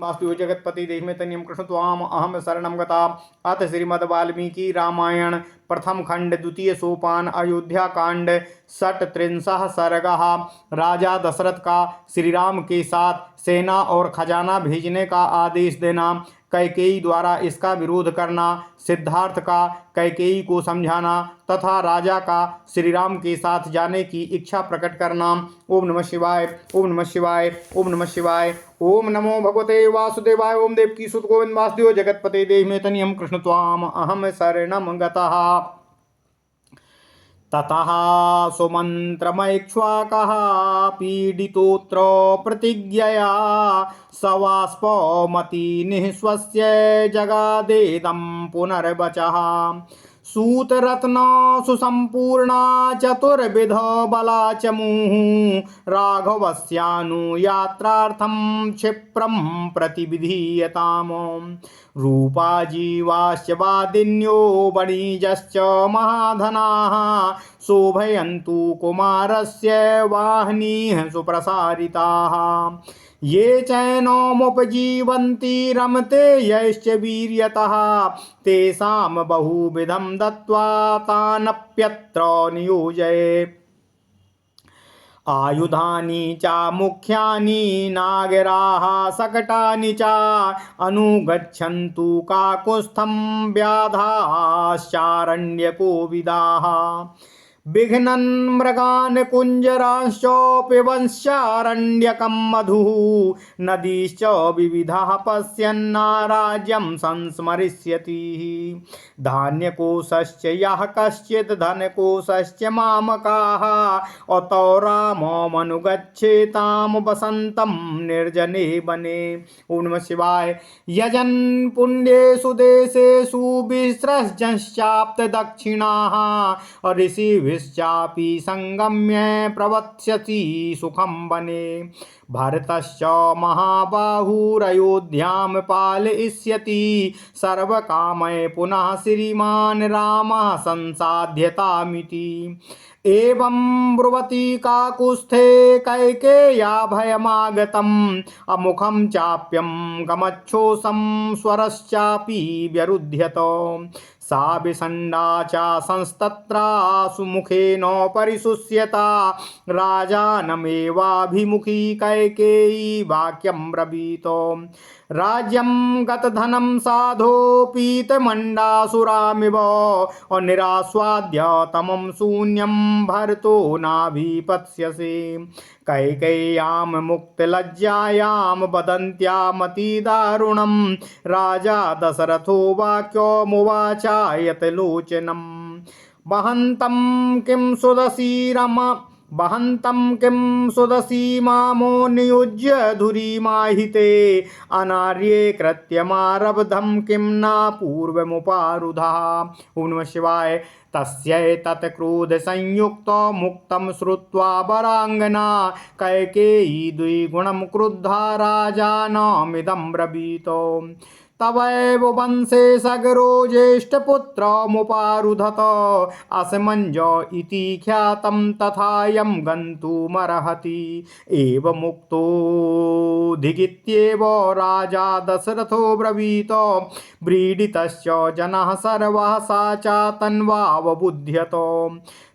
वास्तु जगत्पति देहि तनियम कृष्ण त्वाम अहम शरणम गता। अथ श्रीमद् वाल्मीकि रामायण प्रथम खंड द्वितीय सोपान अयोध्या कांड 37 सर्गः। राजा दशरथ का श्री राम के साथ सेना और खजाना भेजने का आदेश देना, कैकेयी द्वारा इसका विरोध करना, सिद्धार्थ का कैकेयी को समझाना तथा राजा का श्री राम के साथ जाने की इच्छा प्रकट करना। ओम नमः शिवाय, ओम नमः शिवाय, ओम नमः शिवाय। ओम नमो भगवते वासुदेवाय। ओम देवकी सुत गोविंद वासुदेव जगत्पते देहि मे तनियम कृष्ण त्वाम अहम शरणम गतः। ततः सुमन्त्रमैक्ष्वाकः पीडितोऽत्र प्रतिज्ञया सवास्पमतिनिः स्वस्य जगादेदं पुनर्वचः। सूतरत्न सुसम्पूर्णा चतुर्विध बला च मुहुः राघवस्यानुयात्रार्थं क्षिप्रं प्रतिविधीयताम्। रूपा जीवाश्च वादिन्यो वणिजश्च महाधनाः शोभयन्तु कुमारस्य वाहिनीः सुप्रसारिताः। ये चैनमुपजीवन्ति रमते यैश्च वीर्यतः तेषां बहुविधं दत्त्वा तानप्यत्र नियोजये। आयुधानि च मुख्यानि नागराः शकटानि च अनुगच्छन्तु काकुत्स्थं व्याधाश्चारण्यकोविदाः। विघ्नन् मृगान् कुञ्जरांश्च पिबंश्चारण्यकं मधुः नदीश्च विविधाः पश्यन्नाराज्यं संस्मरिष्यति। धान्यकोशश्च यः कश्चित् धनकोशश्च मामकाः अतो राममनुगच्छेतां वसन्तं निर्जने वने। ओम नमः शिवाय। यजन् पुण्येषु देशेषु विस्रजश्चाप्तदक्षिणाः ऋषिभिश्चापि संगम्य प्रवत्स्यति सुखं वने। भरतश्च महाबाहुरयोध्यां पालयिष्यति सर्वकामय पुनः श्रीमान् रामः संसाध्यतामिति। एवं ब्रुवती काकुत्स्थे कैकेय्या भयमागतम् अमुखं चाप्यं गमच्छोषं स्वरश्चापि व्यरुध्यत। सा विषण्णा च संस्तत्रा सुमुखेन परिशुष्यता राजानमेवाभिमुखी कैकेयी वाक्यं ब्रवीत। राज्यं गतधनं साधो पीतमण्डासुरामिव निरास्वाद्य तमं शून्यं भरतो नाभिपत्स्यसे। कैकेय्यां मुक्तलज्जायां वदन्त्यामतिदारुणं राजा दशरथो वाक्यमुवाचायत लोचनम्। वहन्तं किं सुदसी मामो नियुज्य धुरीमाहिते अनार्ये कृत्यमारब्धं किं न पूर्वमुपारुधः। ओम नमः शिवाय। तस्यैतत् क्रोधसंयुक्तो मुक्तं श्रुत्वा वराङ्गना कैकेयी द्विगुणं क्रुद्धा राजानमिदं ब्रवीत। तवैव वंशे सगरो ज्येष्ठपुत्रमुपारुधत असमञ्ज इति ख्यातं तथायं गन्तुमर्हति। एवमुक्तोऽधिगित्येव राजा दशरथो ब्रवीत। व्रीडितश्च जनः सर्वः सा च तन्वावबुध्यत।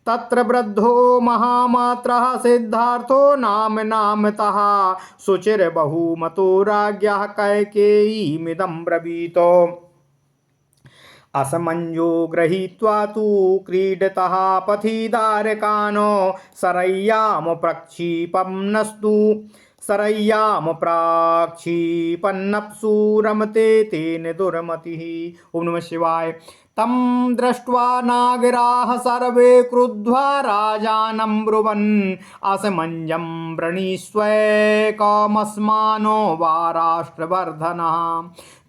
तत्र वृद्धो महामात्रः सिद्धार्थो नामतः शुचिर्बहुमतो राज्ञः कैकेयीमिदं ब्रवीत। असमञ्जो गृहीत्वा तु क्रीडतः पथि दारकान् सरय्यां प्राक्षिपन्नप्सु रमते तेन दुर्मतिः। ओम नमः शिवाय। तं दृष्ट्वा नागराः सर्वे क्रुद्ध्वा राजानं ब्रुवन् असमञ्जं वृणीष्वेकमस्मानो वा राष्ट्रवर्धनः।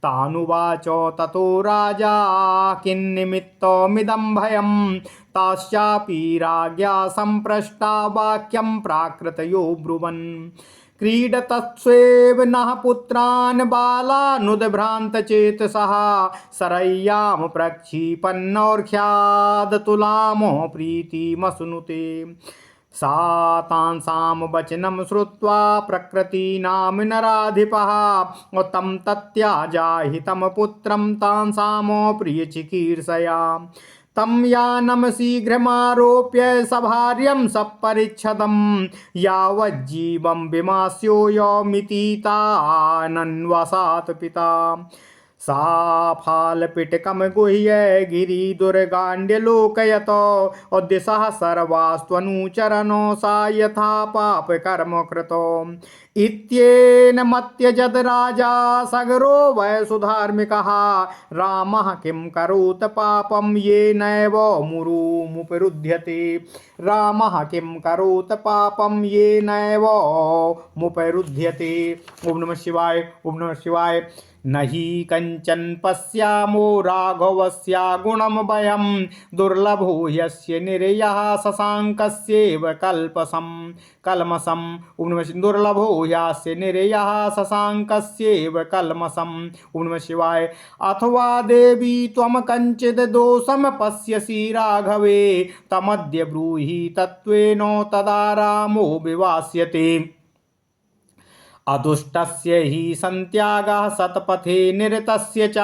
तानुवाच ततो राजा किन्निमित्तमिदं भयं ताश्चापि राज्ञा सम्प्रष्टा वाक्यं प्राकृतयो ब्रुवन्। क्रीडतस्वेव नः पुत्रान् बालानुद्भ्रान्तचेतसः सरय्यां प्रक्षिपन्नौर्ख्यादतुलामो प्रीतिमसुनुते। सा तांसां वचनं श्रुत्वा प्रकृतीनां नराधिपः तं तत्याजाहितं पुत्रं तांसां प्रियचिकीर्षया तं यानं शीघ्रमारोप्य सभार्यं सपरिच्छदं यावज्जीवं विमास्योऽयमिति तानन्वसात् पिता सा फालपिटकं गुह्य गिरिदुर्गाण्ड्यलोकयत दिशः सर्वास्त्वनुचरनो सा यथा पापकर्म कृतो इत्येन मत्यजद राजा सगरो वै सुधार्मिकः रामः किं करोत् पापं येनैव मुरुमुपरुध्यते रामः किं करोत् पापं येनैव मुपरुध्यते। ओम नमः शिवाय, ओम नमः शिवाय। नहि कंचन पश्यामो राघवस्य गुणं वयं दुर्लभो यस्य निर्यः शशाङ्कस्यैव कल्मषम्। ओम नमः शिवाय। दुर्लभो यस्य निर्यः शशाङ्कस्यैव कल्मषम्। ओम नमः शिवाय। अथवा देवी त्वं कञ्चित् दोषं पश्यसि राघवे तमद्य ब्रूहि तत्त्वेन तदा रामो विवास्यते। अदुष्टस्य हि सन्त्यागः सत्पथे निरतस्य च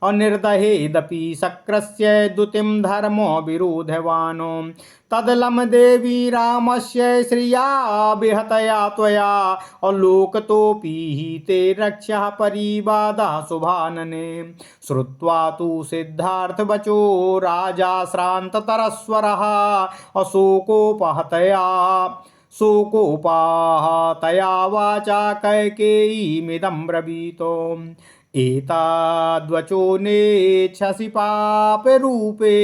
अनिर्दहेदपि शक्रस्य द्युतिं धर्मो विरोधवान् तदलं देवी रामस्य श्रिया विहतया त्वया अलोकतोऽपि हि ते रक्षः परिवादः शुभानने। श्रुत्वा तु सिद्धार्थवचो राजा श्रान्ततरस्वरः शोकोपहतया वाचा कैकेयीमिदं ब्रवीतो एताद्वचो नेच्छसि पापरूपे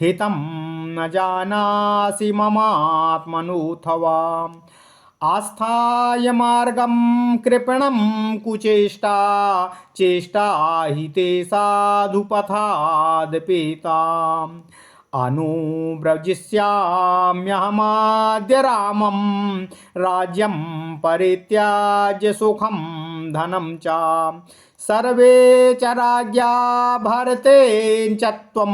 हितं न जानासि ममात्मनोऽथवा आस्थाय मार्गं कृपणं कुचेष्टा चेष्टा हि ते साधुपथादपेताम् अनुव्रजिष्याम्यहमाद्य रामं राज्यं परित्याज्य सुखं धनं च सर्वे च राज्ञा भरतेन च त्वं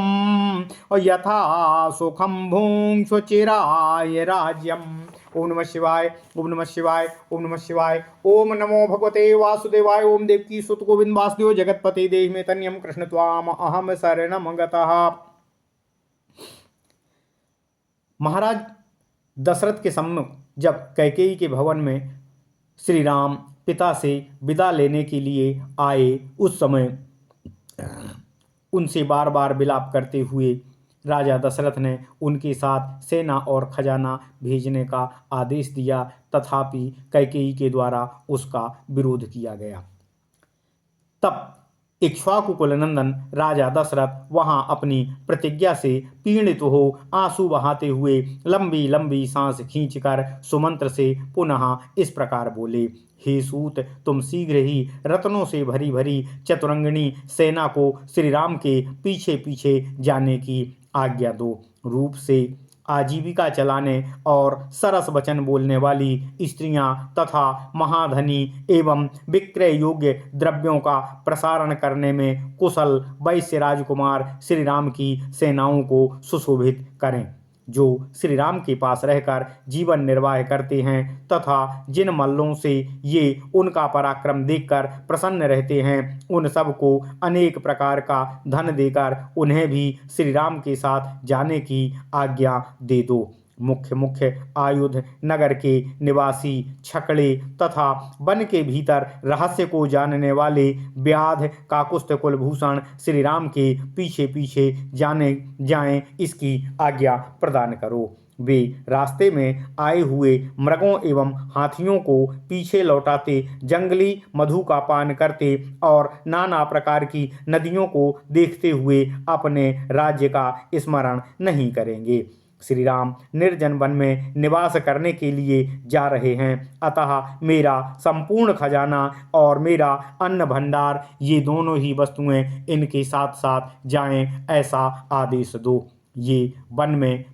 यथा सुखं भुङ्क्ष्व चिराय राज्यम्। ओम नमः शिवाय, ओम नमः शिवाय, ओम नमः शिवाय। ओम नमो भगवते वासुदेवाय। ओम देवकी सुत गोविंद वासुदेव जगतपते देहि मे तन्यं कृष्ण त्वाम अहम शरणं गतः। महाराज दशरथ के सम्मुख जब कैकेयी के भवन में श्री राम पिता से विदा लेने के लिए आए, उस समय उनसे बार बार विलाप करते हुए राजा दशरथ ने उनके साथ सेना और खजाना भेजने का आदेश दिया, तथापि कैकेयी के द्वारा उसका विरोध किया गया। तब इक्ष्वाकु कुलनंदन राजा दशरथ वहां अपनी प्रतिज्ञा से पीड़ित हो आंसू बहाते हुए लंबी लंबी सांस खींचकर सुमंत्र से पुनः इस प्रकार बोले, हे सूत, तुम शीघ्र ही रत्नों से भरी भरी चतुरंगिणी सेना को श्री राम के पीछे पीछे जाने की आज्ञा दो। रूप से आजीविका चलाने और सरस वचन बोलने वाली स्त्रियां तथा महाधनी एवं विक्रय योग्य द्रव्यों का प्रसारण करने में कुशल वैश्य राजकुमार श्री राम की सेनाओं को सुशोभित करें, जो श्री राम के पास रहकर जीवन निर्वाह करते हैं तथा जिन मल्लों से ये उनका पराक्रम देखकर प्रसन्न रहते हैं, उन सबको अनेक प्रकार का धन देकर उन्हें भी श्री राम के साथ जाने की आज्ञा दे दो। मुख्य मुख्य आयुध नगर के निवासी छकड़े तथा वन के भीतर रहस्य को जानने वाले व्याध काकुस्थ कुलभूषण श्री राम के पीछे पीछे जाएं, इसकी आज्ञा प्रदान करो। वे रास्ते में आए हुए मृगों एवं हाथियों को पीछे लौटाते, जंगली मधु का पान करते और नाना प्रकार की नदियों को देखते हुए अपने राज्य का स्मरण नहीं करेंगे। श्री राम निर्जन वन में निवास करने के लिए जा रहे हैं, अतः मेरा संपूर्ण खजाना और मेरा अन्न भंडार, ये दोनों ही वस्तुएं इनके साथ साथ जाएं, ऐसा आदेश दो। ये वन में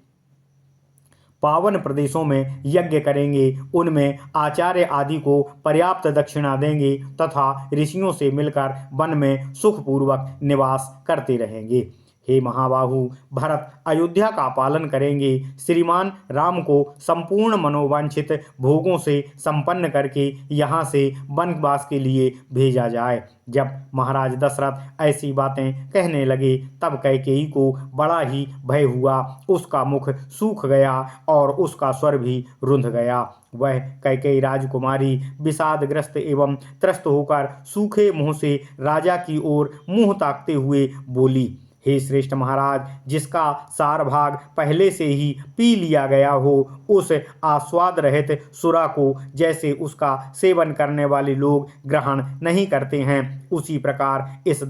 पावन प्रदेशों में यज्ञ करेंगे, उनमें आचार्य आदि को पर्याप्त दक्षिणा देंगे तथा ऋषियों से मिलकर वन में सुखपूर्वक निवास करते रहेंगे। हे महाबाहु, भरत अयोध्या का पालन करेंगे। श्रीमान राम को संपूर्ण मनोवांछित भोगों से संपन्न करके यहाँ से वनवास के लिए भेजा जाए। जब महाराज दशरथ ऐसी बातें कहने लगे तब कैकेयी को बड़ा ही भय हुआ। उसका मुख सूख गया और उसका स्वर भी रुंध गया। वह कैकेयी राजकुमारी विषादग्रस्त एवं त्रस्त होकर सूखे मुंह से राजा की ओर मुंह ताकते हुए बोली, हे श्रेष्ठ महाराज, जिसका सार भाग पहले से ही पी लिया गया हो, उस आस्वाद रहित सुरा को जैसे उसका सेवन करने वाले लोग ग्रहण नहीं करते हैं, उसी प्रकार इस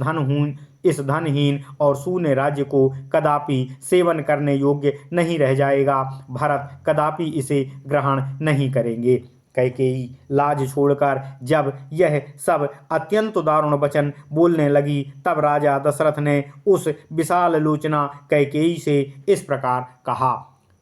धनहीन और शून्य राज्य को कदापि सेवन करने योग्य नहीं रह जाएगा। भरत कदापि इसे ग्रहण नहीं करेंगे। कैकेयी लाज छोड़कर जब यह सब अत्यंत दारुण वचन बोलने लगी तब राजा दशरथ ने उस विशाल लोचना कैकेयी से इस प्रकार कहा,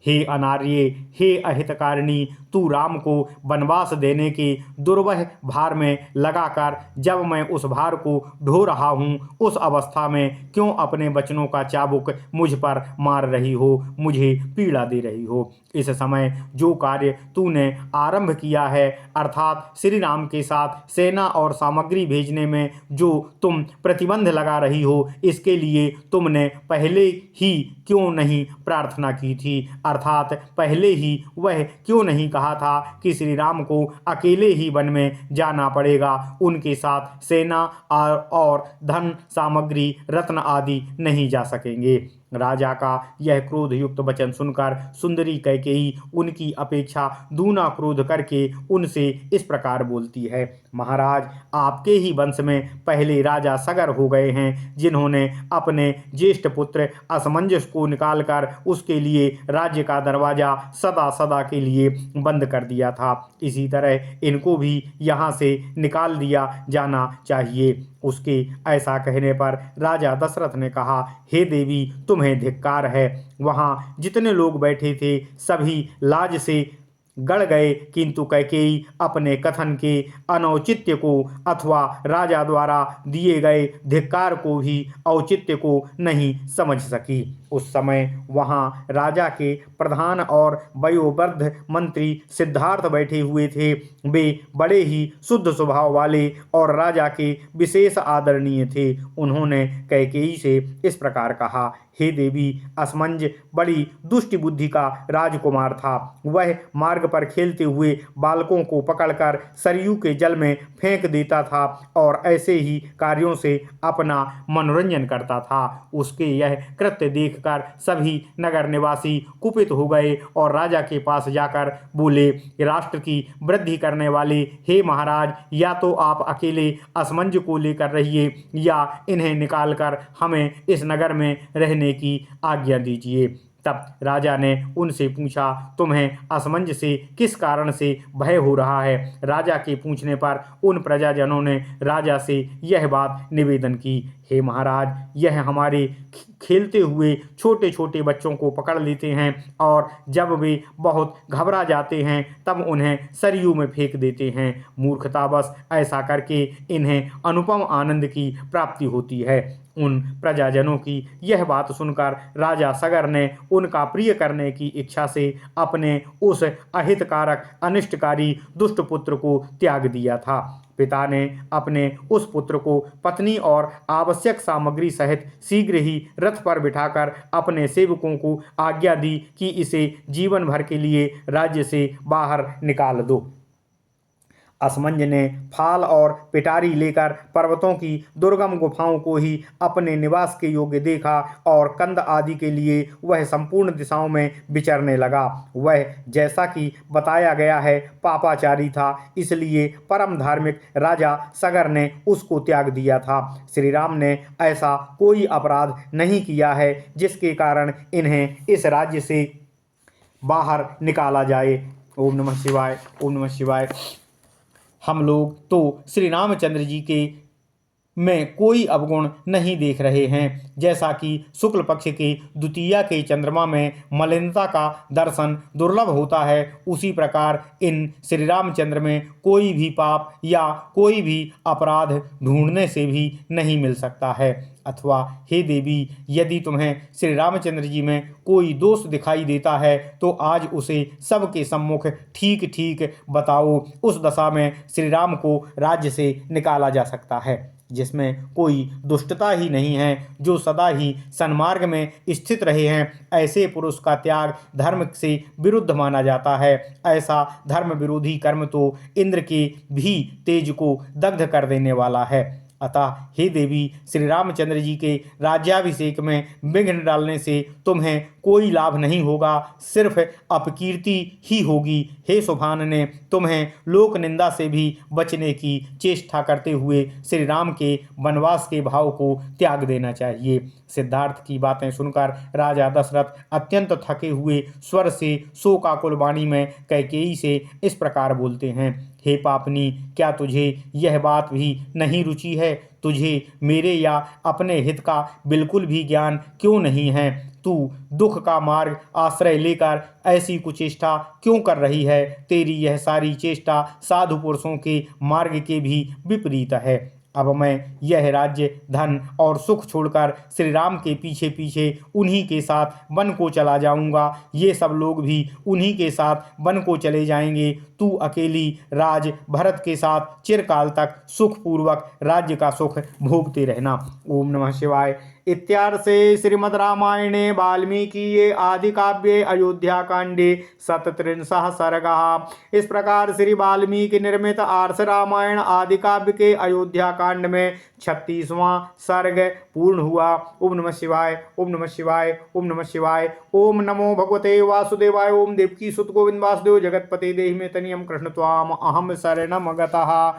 हे अनार्ये, हे अहितकारिणी, तू राम को वनवास देने के दुर्वह भार में लगाकर जब मैं उस भार को ढो रहा हूँ, उस अवस्था में क्यों अपने वचनों का चाबुक मुझ पर मार रही हो, मुझे पीड़ा दे रही हो। इस समय जो कार्य तूने आरंभ किया है, अर्थात श्री राम के साथ सेना और सामग्री भेजने में जो तुम प्रतिबंध लगा रही हो, इसके लिए तुमने पहले ही क्यों नहीं प्रार्थना की थी, अर्थात पहले ही वह क्यों नहीं कहा था कि श्री राम को अकेले ही वन में जाना पड़ेगा, उनके साथ सेना और धन सामग्री रत्न आदि नहीं जा सकेंगे। राजा का यह क्रोध युक्त वचन सुनकर सुंदरी कैकेयी उनकी अपेक्षा दूना क्रोध करके उनसे इस प्रकार बोलती है, महाराज, आपके ही वंश में पहले राजा सगर हो गए हैं, जिन्होंने अपने ज्येष्ठ पुत्र असमंजस को निकालकर उसके लिए राज्य का दरवाजा सदा सदा के लिए बंद कर दिया था। इसी तरह इनको भी यहाँ से निकाल दिया जाना चाहिए। उसके ऐसा कहने पर राजा दशरथ ने कहा, हे देवी, तुम्हें धिक्कार है। वहाँ जितने लोग बैठे थे सभी लाज से गड़ गए, किंतु कैकेयी अपने कथन के अनौचित्य को अथवा राजा द्वारा दिए गए धिक्कार को भी औचित्य को नहीं समझ सकी। उस समय वहाँ राजा के प्रधान और वयोवृद्ध मंत्री सिद्धार्थ बैठे हुए थे। वे बड़े ही शुद्ध स्वभाव वाले और राजा के विशेष आदरणीय थे। उन्होंने कैकेयी से इस प्रकार कहा, हे देवी, असमंज बड़ी दुष्ट बुद्धि का राजकुमार था। वह मार्ग पर खेलते हुए बालकों को पकड़कर सरयू के जल में फेंक देता था और ऐसे ही कार्यों से अपना मनोरंजन करता था। उसके यह कृत्य देखकर सभी नगर निवासी कुपित हो गए और राजा के पास जाकर बोले, राष्ट्र की वृद्धि करने वाले हे महाराज, या तो आप अकेले असमंज को लेकर रहिए या इन्हें निकालकर हमें इस नगर में रहने की आज्ञा दीजिए। तब राजा ने उनसे पूछा, तुम्हें असमंज से किस कारण से भय हो रहा है? राजा के पूछने पर उन प्रजाजनों ने राजा से यह बात निवेदन की, हे महाराज, यह हमारे खेलते हुए छोटे छोटे बच्चों को पकड़ लेते हैं और जब वे बहुत घबरा जाते हैं तब उन्हें सरयू में फेंक देते हैं। मूर्खतावश ऐसा करके इन्हें अनुपम आनंद की प्राप्ति होती है। उन प्रजाजनों की यह बात सुनकर राजा सगर ने उनका प्रिय करने की इच्छा से अपने उस अहितकारक अनिष्टकारी दुष्ट पुत्र को त्याग दिया था। पिता ने अपने उस पुत्र को पत्नी और आवश्यक सामग्री सहित शीघ्र ही रथ पर बिठाकर अपने सेवकों को आज्ञा दी कि इसे जीवन भर के लिए राज्य से बाहर निकाल दो। असमंज ने फाल और पिटारी लेकर पर्वतों की दुर्गम गुफाओं को ही अपने निवास के योग्य देखा और कंद आदि के लिए वह संपूर्ण दिशाओं में विचरने लगा। वह जैसा कि बताया गया है पापाचारी था, इसलिए परम धार्मिक राजा सगर ने उसको त्याग दिया था। श्री राम ने ऐसा कोई अपराध नहीं किया है जिसके कारण इन्हें इस राज्य से बाहर निकाला जाए। ओम नमः शिवाय, ओम नमः शिवाय। हम लोग तो श्री रामचंद्र जी के में कोई अवगुण नहीं देख रहे हैं। जैसा कि शुक्ल पक्ष के द्वितीया के चंद्रमा में मलिनता का दर्शन दुर्लभ होता है, उसी प्रकार इन श्री रामचंद्र में कोई भी पाप या कोई भी अपराध ढूंढने से भी नहीं मिल सकता है। अथवा हे देवी, यदि तुम्हें श्री रामचंद्र जी में कोई दोष दिखाई देता है तो आज उसे सबके सम्मुख ठीक ठीक बताओ। उस दशा में श्री राम को राज्य से निकाला जा सकता है जिसमें कोई दुष्टता ही नहीं है, जो सदा ही सन्मार्ग में स्थित रहे हैं। ऐसे पुरुष का त्याग धर्म से विरुद्ध माना जाता है। ऐसा धर्म विरोधी कर्म तो इंद्र के भी तेज को दग्ध कर देने वाला है। अतः हे देवी, श्री रामचंद्र जी के राज्याभिषेक में विघ्न डालने से तुम्हें कोई लाभ नहीं होगा, सिर्फ अपकीर्ति ही होगी। हे सुभान ने तुम्हें लोक निंदा से भी बचने की चेष्टा करते हुए श्री राम के वनवास के भाव को त्याग देना चाहिए। सिद्धार्थ की बातें सुनकर राजा दशरथ अत्यंत थके हुए स्वर से शोकाकुल वाणी में कैकेयी से इस प्रकार बोलते हैं। हे पापनी, क्या तुझे यह बात भी नहीं रुचि है? तुझे मेरे या अपने हित का बिल्कुल भी ज्ञान क्यों नहीं है? तू दुख का मार्ग आश्रय लेकर ऐसी कुचेष्टा क्यों कर रही है? तेरी यह सारी चेष्टा साधु पुरुषों के मार्ग के भी विपरीत है। अब मैं यह राज्य, धन और सुख छोड़कर श्री राम के पीछे पीछे उन्हीं के साथ वन को चला जाऊंगा। ये सब लोग भी उन्हीं के साथ वन को चले जाएंगे। तू अकेली राज भरत के साथ चिरकाल तक सुखपूर्वक राज्य का सुख भोगते रहना। ओम नमः शिवाय। इत्यार्षे श्रीमद् रामायणे वाल्मीकिये आदि काव्ये अयोध्या कांडे 37 सर्गः। इस प्रकार श्री वाल्मीकि निर्मित आर्ष रामायण आदि काव्य के अयोध्या कांड में 36वां सर्ग पूर्ण हुआ। ओम नमः शिवाय, ओम नमः शिवाय, ओम नमः शिवाय। ओम नमो भगवते वासुदेवाय। ओम देवकी सुत गोविंद वासुदेव जगतपते देहि मे तनियम कृष्ण त्वाम अहम शरणम गतः।